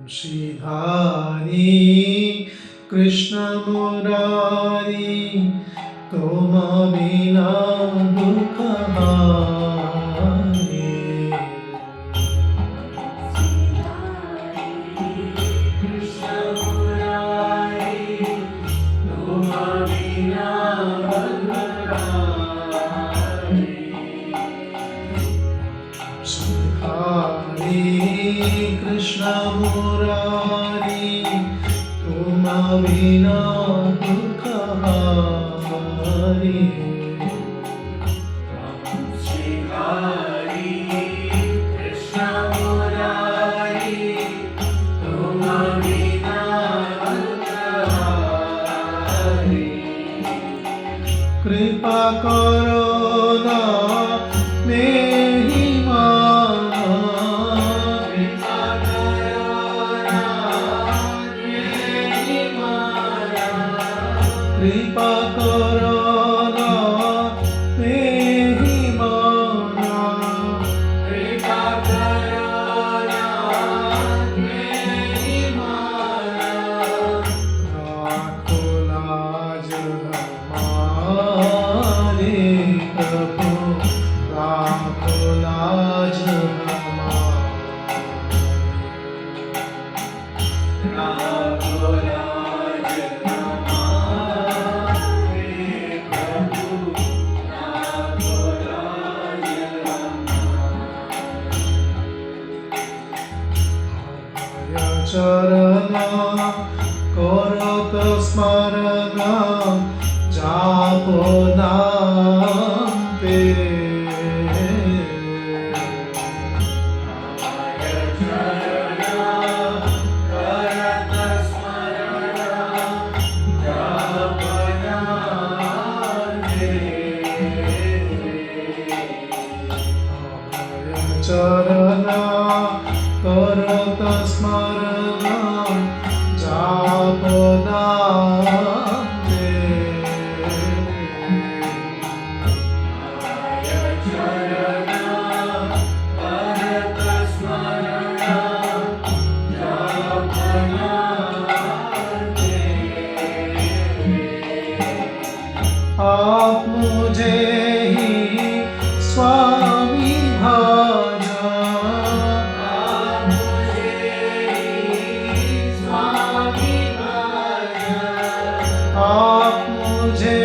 श्रीधारी कृष्ण मुरारी तुम बिना दुख हारे। कृष्ण मुरारी तुम बिना दुख हारे। श्री हरि कृष्ण मुरारी तुम बिना दुख हारे। कृपा करो ना मेरी कृपा करो ना मेरी माना। कृपा करो ना मेरी माना। राखो लाज हमारे प्रभु, राखो लाज हमारे। राखो लाज चरणा करत स्मरणा जापो नाम तेरे। चरणा करत स्मरणा जापो नाम तेरे। चरणा करत स्मरणा जापो नाम तेरे। चरणा करत स्मरणा जापो नाम तेरे। आप मुझे ही स्वामी भाजा, आप मुझे ही स्वामी भाजा। आप मुझे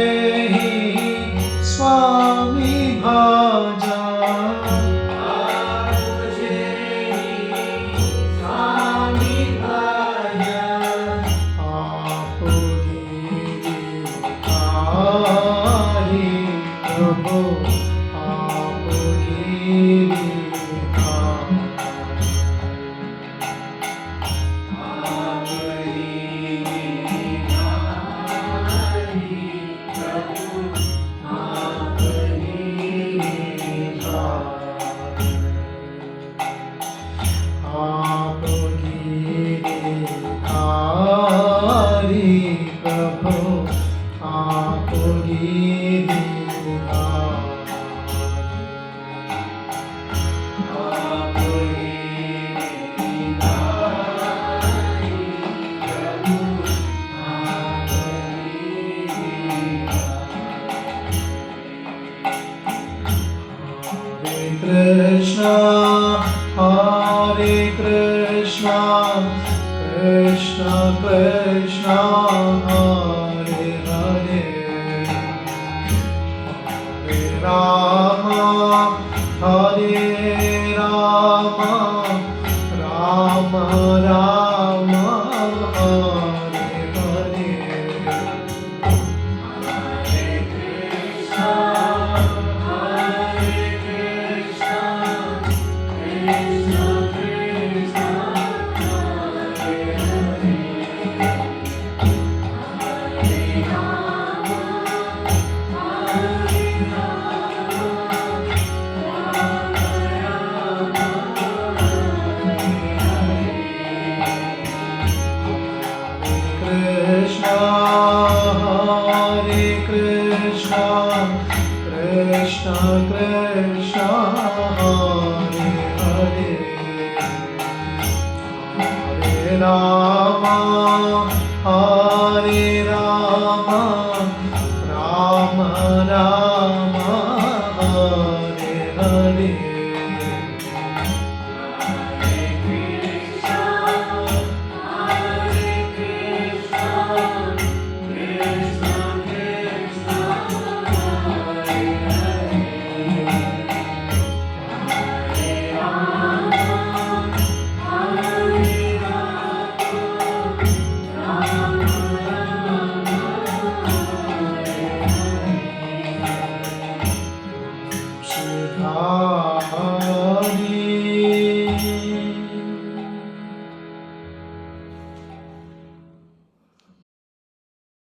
ही स्वामी भाजा। आप गिरधारी प्रभु, आप गिरधारी प्रभु, आप Krishna, Hare Krishna, Krishna Krishna, Hare Hare, Hare Rama, Hare Rama, Rama Rama, Hare Hare, Hare Krishna, Hare Krishna, Krishna Krishna, Hare Hare, Hare Rama, Hare Rama, Rama Rama, Hare Hare. Hare